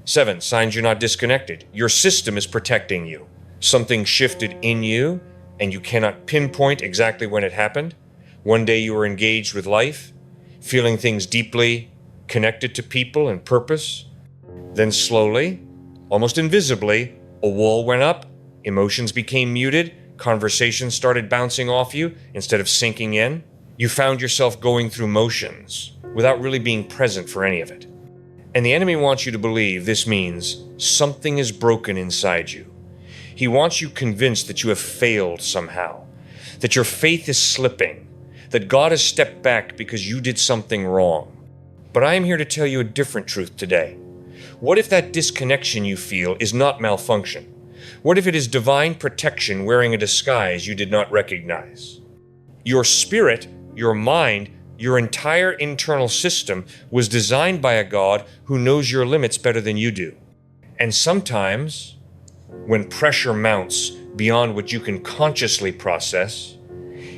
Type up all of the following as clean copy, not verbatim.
7, signs you're not disconnected. Your system is protecting you. Something shifted in you, and you cannot pinpoint exactly when it happened. One day you were engaged with life, feeling things deeply connected to people and purpose. Then slowly, almost invisibly, a wall went up, emotions became muted, conversations started bouncing off you instead of sinking in. You found yourself going through motions without really being present for any of it. And the enemy wants you to believe this means something is broken inside you. He wants you convinced that you have failed somehow, that your faith is slipping, that God has stepped back because you did something wrong. But I am here to tell you a different truth today. What if that disconnection you feel is not malfunction? What if it is divine protection wearing a disguise you did not recognize? Your spirit, your mind, your entire internal system was designed by a God who knows your limits better than you do. And sometimes, when pressure mounts beyond what you can consciously process,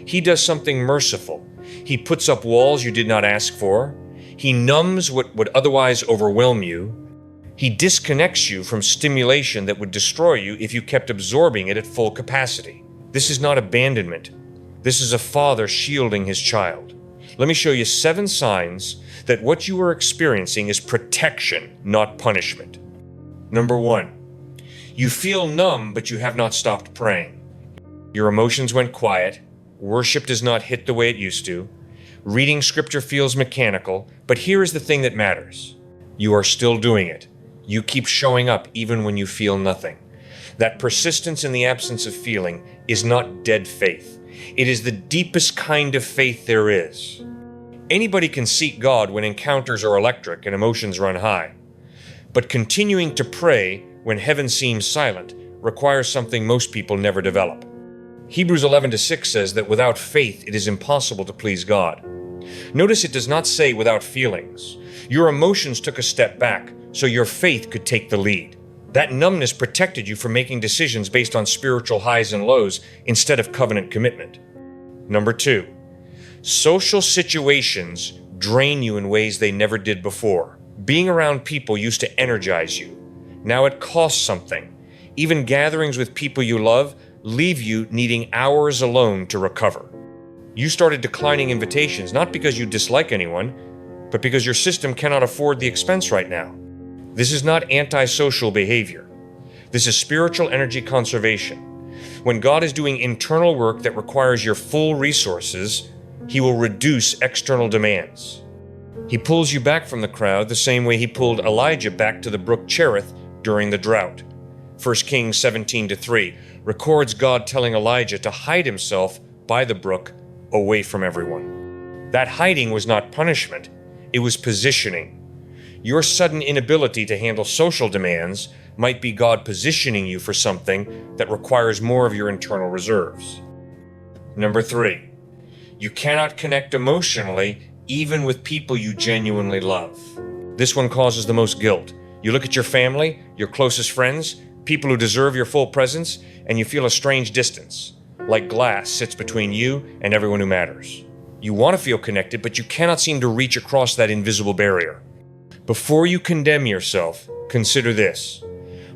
He does something merciful. He puts up walls you did not ask for. He numbs what would otherwise overwhelm you. He disconnects you from stimulation that would destroy you if you kept absorbing it at full capacity. This is not abandonment. This is a father shielding his child. Let me show you 7 signs that what you are experiencing is protection, not punishment. Number 1, you feel numb, but you have not stopped praying. Your emotions went quiet. Worship does not hit the way it used to. Reading scripture feels mechanical, but here is the thing that matters. You are still doing it. You keep showing up even when you feel nothing. That persistence in the absence of feeling is not dead faith. It is the deepest kind of faith there is. Anybody can seek God when encounters are electric and emotions run high. But continuing to pray when heaven seems silent requires something most people never develop. Hebrews 11:6 says that without faith it is impossible to please God. Notice it does not say without feelings. Your emotions took a step back so your faith could take the lead. That numbness protected you from making decisions based on spiritual highs and lows instead of covenant commitment. Number 2, social situations drain you in ways they never did before. Being around people used to energize you. Now it costs something. Even gatherings with people you love leave you needing hours alone to recover. You started declining invitations, not because you dislike anyone, but because your system cannot afford the expense right now. This is not antisocial behavior. This is spiritual energy conservation. When God is doing internal work that requires your full resources, He will reduce external demands. He pulls you back from the crowd the same way He pulled Elijah back to the brook Cherith during the drought. 1 Kings 17:3 records God telling Elijah to hide himself by the brook away from everyone. That hiding was not punishment, it was positioning. Your sudden inability to handle social demands might be God positioning you for something that requires more of your internal reserves. Number 3, you cannot connect emotionally even with people you genuinely love. This one causes the most guilt. You look at your family, your closest friends, people who deserve your full presence, and you feel a strange distance, like glass sits between you and everyone who matters. You want to feel connected, but you cannot seem to reach across that invisible barrier. Before you condemn yourself, consider this.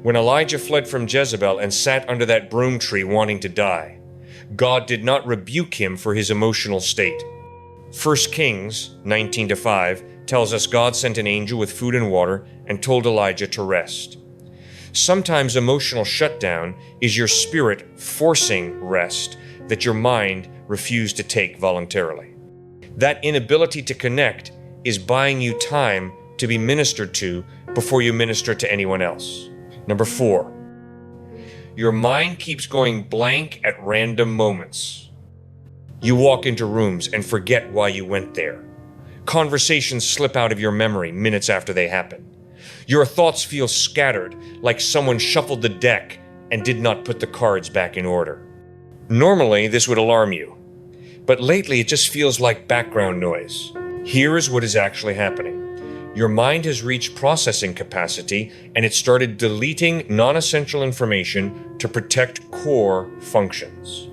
When Elijah fled from Jezebel and sat under that broom tree wanting to die, God did not rebuke him for his emotional state. 1 Kings 19:5 tells us God sent an angel with food and water and told Elijah to rest. Sometimes emotional shutdown is your spirit forcing rest that your mind refused to take voluntarily. That inability to connect is buying you time to be ministered to before you minister to anyone else. Number 4, your mind keeps going blank at random moments. You walk into rooms and forget why you went there. Conversations slip out of your memory minutes after they happen. Your thoughts feel scattered, like someone shuffled the deck and did not put the cards back in order. Normally, this would alarm you, but lately it just feels like background noise. Here is what is actually happening. Your mind has reached processing capacity and it started deleting non-essential information to protect core functions.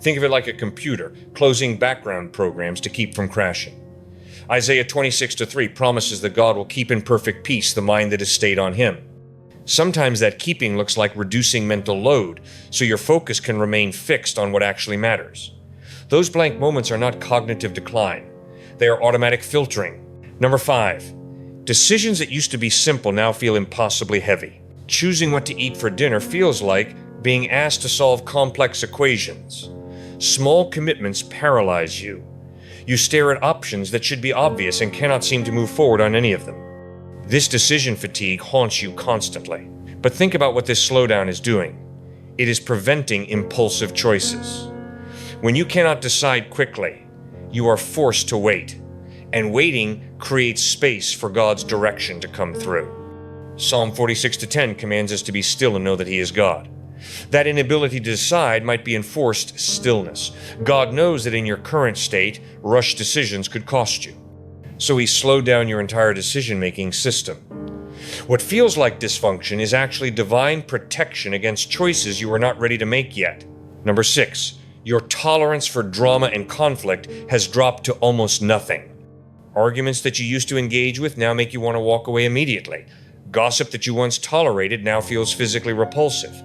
Think of it like a computer, closing background programs to keep from crashing. Isaiah 26:3 promises that God will keep in perfect peace the mind that is stayed on Him. Sometimes that keeping looks like reducing mental load, so your focus can remain fixed on what actually matters. Those blank moments are not cognitive decline. They are automatic filtering. Number 5, decisions that used to be simple now feel impossibly heavy. Choosing what to eat for dinner feels like being asked to solve complex equations. Small commitments paralyze you. You stare at options that should be obvious and cannot seem to move forward on any of them. This decision fatigue haunts you constantly. But think about what this slowdown is doing. It is preventing impulsive choices. When you cannot decide quickly, you are forced to wait. And waiting creates space for God's direction to come through. Psalm 46:10 commands us to be still and know that He is God. That inability to decide might be enforced stillness. God knows that in your current state, rushed decisions could cost you. So He slowed down your entire decision-making system. What feels like dysfunction is actually divine protection against choices you are not ready to make yet. Number 6, your tolerance for drama and conflict has dropped to almost nothing. Arguments that you used to engage with now make you want to walk away immediately. Gossip that you once tolerated now feels physically repulsive.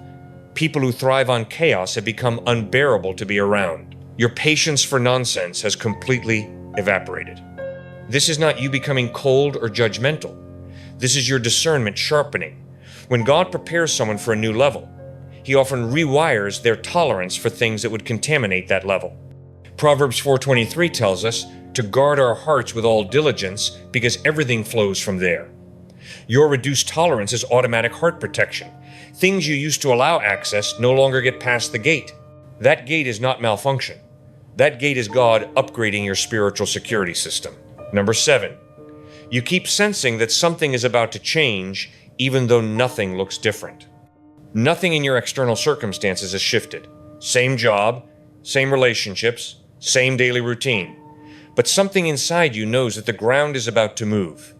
People who thrive on chaos have become unbearable to be around. Your patience for nonsense has completely evaporated. This is not you becoming cold or judgmental. This is your discernment sharpening. When God prepares someone for a new level, He often rewires their tolerance for things that would contaminate that level. Proverbs 4:23 tells us to guard our hearts with all diligence because everything flows from there. Your reduced tolerance is automatic heart protection. Things you used to allow access no longer get past the gate. That gate is not malfunction. That gate is God upgrading your spiritual security system. Number 7, you keep sensing that something is about to change even though nothing looks different. Nothing in your external circumstances has shifted. Same job, same relationships, same daily routine. But something inside you knows that the ground is about to move.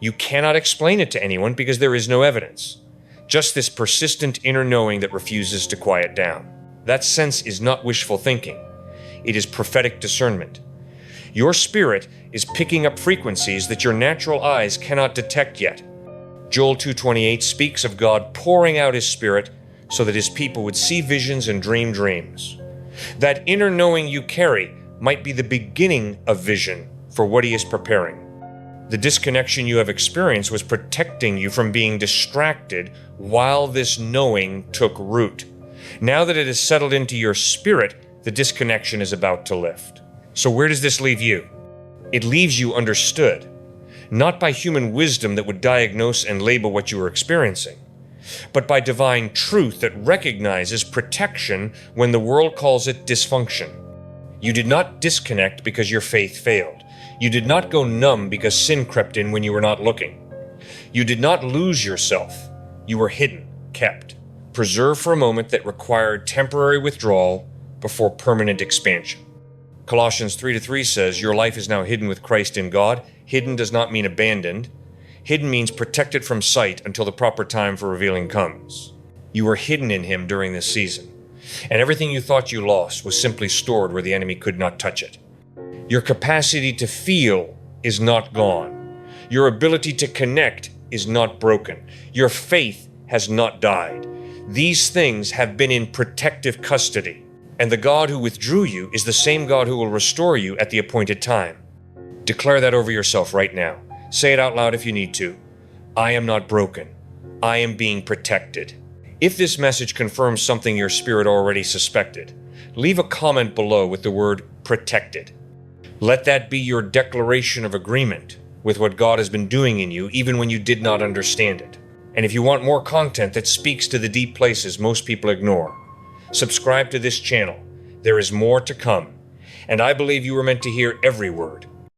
You cannot explain it to anyone because there is no evidence. Just this persistent inner knowing that refuses to quiet down. That sense is not wishful thinking. It is prophetic discernment. Your spirit is picking up frequencies that your natural eyes cannot detect yet. Joel 2:28 speaks of God pouring out His Spirit so that His people would see visions and dream dreams. That inner knowing you carry might be the beginning of vision for what He is preparing. The disconnection you have experienced was protecting you from being distracted while this knowing took root. Now that it has settled into your spirit, the disconnection is about to lift. So where does this leave you? It leaves you understood, not by human wisdom that would diagnose and label what you are experiencing, but by divine truth that recognizes protection when the world calls it dysfunction. You did not disconnect because your faith failed. You did not go numb because sin crept in when you were not looking. You did not lose yourself. You were hidden, kept, preserved for a moment that required temporary withdrawal before permanent expansion. Colossians 3:3 says, your life is now hidden with Christ in God. Hidden does not mean abandoned. Hidden means protected from sight until the proper time for revealing comes. You were hidden in Him during this season, and everything you thought you lost was simply stored where the enemy could not touch it. Your capacity to feel is not gone. Your ability to connect is not broken. Your faith has not died. These things have been in protective custody, and the God who withdrew you is the same God who will restore you at the appointed time. Declare that over yourself right now. Say it out loud if you need to. I am not broken. I am being protected. If this message confirms something your spirit already suspected, leave a comment below with the word protected. Let that be your declaration of agreement with what God has been doing in you, even when you did not understand it. And if you want more content that speaks to the deep places most people ignore, subscribe to this channel. There is more to come. And I believe you were meant to hear every word